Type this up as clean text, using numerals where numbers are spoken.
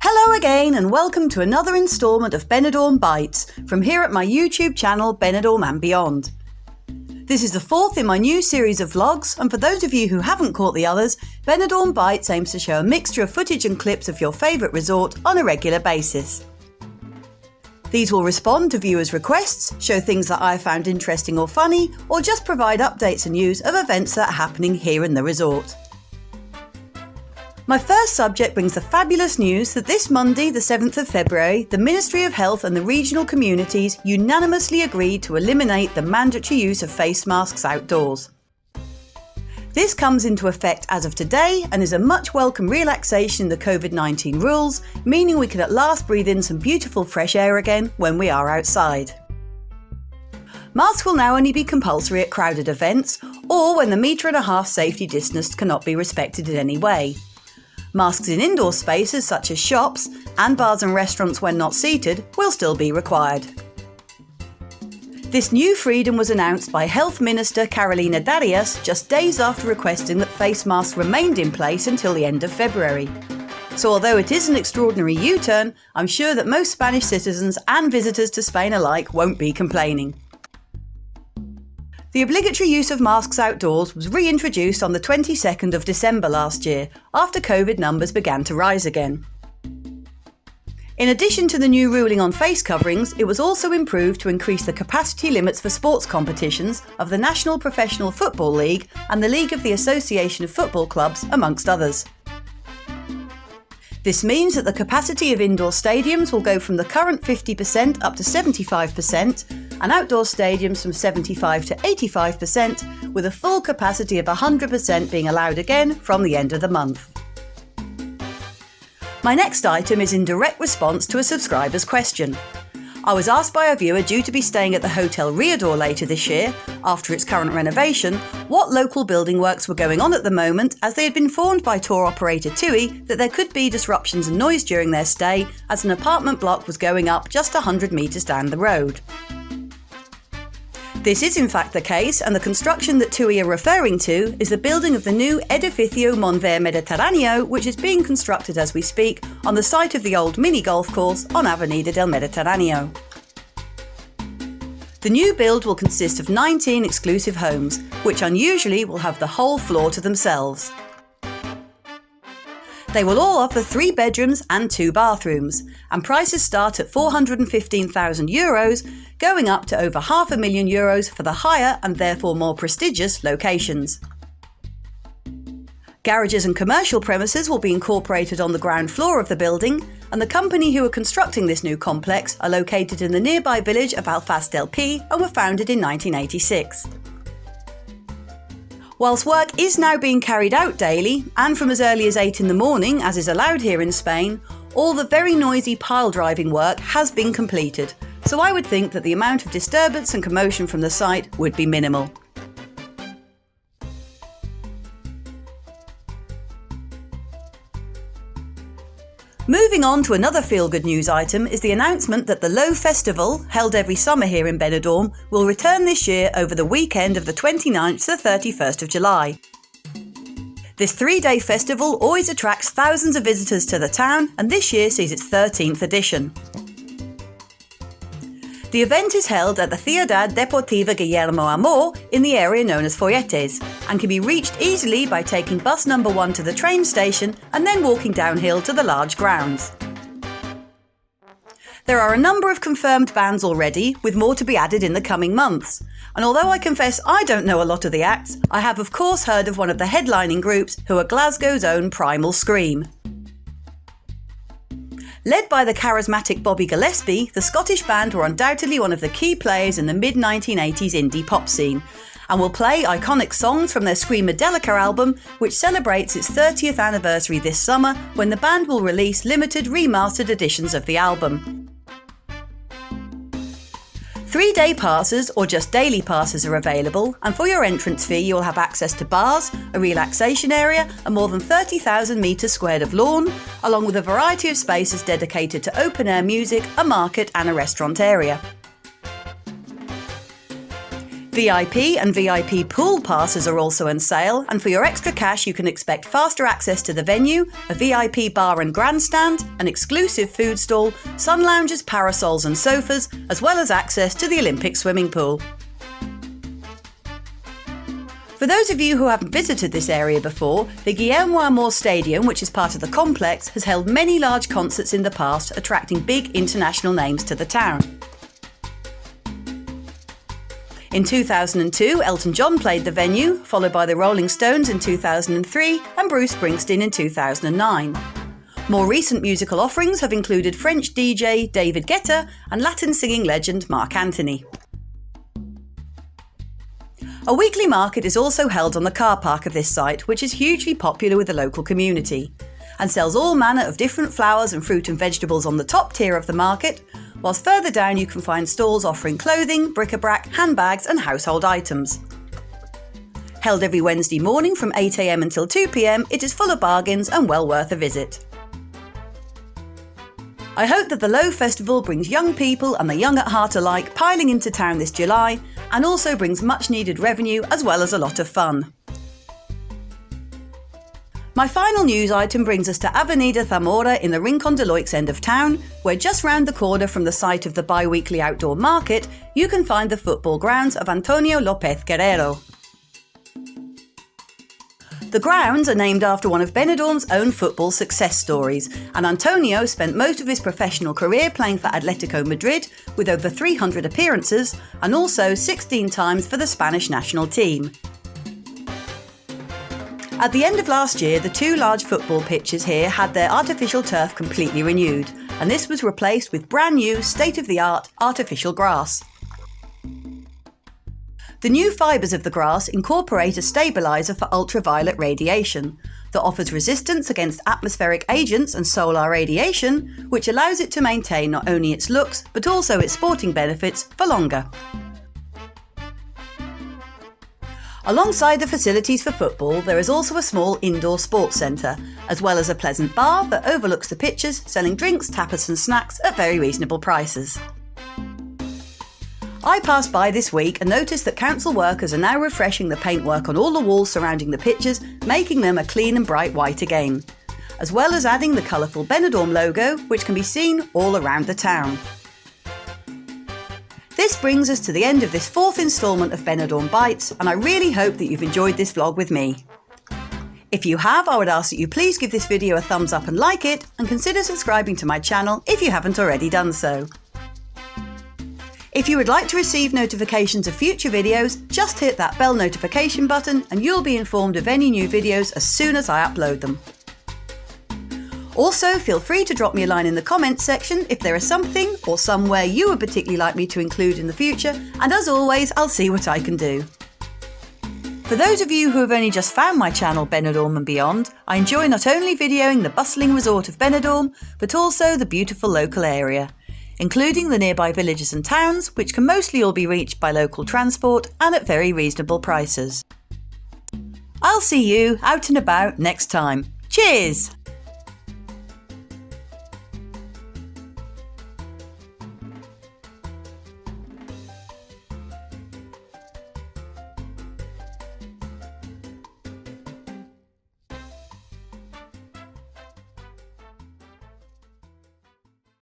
Hello again and welcome to another instalment of Benidorm Bites from here at my YouTube channel Benidorm and Beyond. This is the fourth in my new series of vlogs, and for those of you who haven't caught the others, Benidorm Bites aims to show a mixture of footage and clips of your favourite resort on a regular basis. These will respond to viewers' requests, show things that I found interesting or funny, or just provide updates and news of events that are happening here in the resort. My first subject brings the fabulous news that this Monday, the 7th of February, the Ministry of Health and the regional communities unanimously agreed to eliminate the mandatory use of face masks outdoors. This comes into effect as of today and is a much welcome relaxation in the COVID-19 rules, meaning we can at last breathe in some beautiful fresh air again when we are outside. Masks will now only be compulsory at crowded events or when the metre-and-a-half safety distance cannot be respected in any way. Masks in indoor spaces such as shops and bars and restaurants when not seated will still be required. This new freedom was announced by Health Minister Carolina Darius just days after requesting that face masks remained in place until the end of February. So although it is an extraordinary U-turn, I'm sure that most Spanish citizens and visitors to Spain alike won't be complaining. The obligatory use of masks outdoors was reintroduced on the 22nd of December last year, after COVID numbers began to rise again. In addition to the new ruling on face coverings, it was also improved to increase the capacity limits for sports competitions of the National Professional Football League and the League of the Association of Football Clubs, amongst others. This means that the capacity of indoor stadiums will go from the current 50% up to 75%, and outdoor stadiums from 75 to 85%, with a full capacity of 100% being allowed again from the end of the month. My next item is in direct response to a subscriber's question. I was asked by a viewer due to be staying at the Hotel Riudor later this year, after its current renovation, what local building works were going on at the moment, as they had been informed by tour operator TUI that there could be disruptions and noise during their stay as an apartment block was going up just 100 metres down the road. This is in fact the case, and the construction that TUI are referring to is the building of the new Edificio Monver Mediterráneo, which is being constructed as we speak on the site of the old mini golf course on Avenida del Mediterráneo. The new build will consist of 19 exclusive homes, which unusually will have the whole floor to themselves. They will all offer 3 bedrooms and 2 bathrooms, and prices start at €415,000, going up to over €500,000 for the higher and therefore more prestigious locations. Garages and commercial premises will be incorporated on the ground floor of the building, and the company who are constructing this new complex are located in the nearby village of Alfaz del Pi and were founded in 1986. Whilst work is now being carried out daily, and from as early as 8 in the morning, as is allowed here in Spain, all the very noisy pile driving work has been completed, so I would think that the amount of disturbance and commotion from the site would be minimal. Moving on to another feel-good news item is the announcement that the Low Festival, held every summer here in Benidorm, will return this year over the weekend of the 29th to the 31st of July. This 3-day festival always attracts thousands of visitors to the town, and this year sees its 13th edition. The event is held at the Ciudad Deportiva Guillermo Amor in the area known as Folletes, and can be reached easily by taking bus number 1 to the train station and then walking downhill to the large grounds. There are a number of confirmed bands already, with more to be added in the coming months. And although I confess I don't know a lot of the acts, I have of course heard of one of the headlining groups, who are Glasgow's own Primal Scream. Led by the charismatic Bobby Gillespie, the Scottish band were undoubtedly one of the key players in the mid-1980s indie pop scene, and will play iconic songs from their Screamadelica album, which celebrates its 30th anniversary this summer, when the band will release limited remastered editions of the album. 3-day passes or just daily passes are available, and for your entrance fee you will have access to bars, a relaxation area and more than 30,000 metres squared of lawn, along with a variety of spaces dedicated to open-air music, a market and a restaurant area. VIP and VIP pool passes are also on sale, and for your extra cash you can expect faster access to the venue, a VIP bar and grandstand, an exclusive food stall, sun lounges, parasols and sofas, as well as access to the Olympic swimming pool. For those of you who haven't visited this area before, the Guillermo Amor Stadium, which is part of the complex, has held many large concerts in the past, attracting big international names to the town. In 2002, Elton John played the venue, followed by the Rolling Stones in 2003 and Bruce Springsteen in 2009. More recent musical offerings have included French DJ David Guetta and Latin singing legend Marc Anthony. A weekly market is also held on the car park of this site, which is hugely popular with the local community, and sells all manner of different flowers and fruit and vegetables on the top tier of the market, whilst further down you can find stalls offering clothing, bric-a-brac, handbags and household items. Held every Wednesday morning from 8 AM until 2 PM, it is full of bargains and well worth a visit. I hope that the Low Festival brings young people and the young at heart alike piling into town this July, and also brings much needed revenue as well as a lot of fun. My final news item brings us to Avenida Zamora in the Rincon de Loix end of town, where just round the corner from the site of the bi-weekly outdoor market, you can find the football grounds of Antonio López Guerrero. The grounds are named after one of Benidorm's own football success stories, and Antonio spent most of his professional career playing for Atletico Madrid with over 300 appearances and also 16 times for the Spanish national team. At the end of last year, the two large football pitches here had their artificial turf completely renewed, and this was replaced with brand new, state-of-the-art artificial grass. The new fibres of the grass incorporate a stabiliser for ultraviolet radiation that offers resistance against atmospheric agents and solar radiation, which allows it to maintain not only its looks but also its sporting benefits for longer. Alongside the facilities for football, there is also a small indoor sports centre, as well as a pleasant bar that overlooks the pitches, selling drinks, tapas and snacks at very reasonable prices. I passed by this week and noticed that council workers are now refreshing the paintwork on all the walls surrounding the pitches, making them a clean and bright white again, as well as adding the colourful Benidorm logo, which can be seen all around the town. This brings us to the end of this fourth instalment of Benidorm Bites, and I really hope that you've enjoyed this vlog with me. If you have, I would ask that you please give this video a thumbs up and like it, and consider subscribing to my channel if you haven't already done so. If you would like to receive notifications of future videos, just hit that bell notification button and you'll be informed of any new videos as soon as I upload them. Also, feel free to drop me a line in the comments section if there is something or somewhere you would particularly like me to include in the future, and as always, I'll see what I can do. For those of you who have only just found my channel Benidorm and Beyond, I enjoy not only videoing the bustling resort of Benidorm, but also the beautiful local area, including the nearby villages and towns, which can mostly all be reached by local transport and at very reasonable prices. I'll see you out and about next time. Cheers!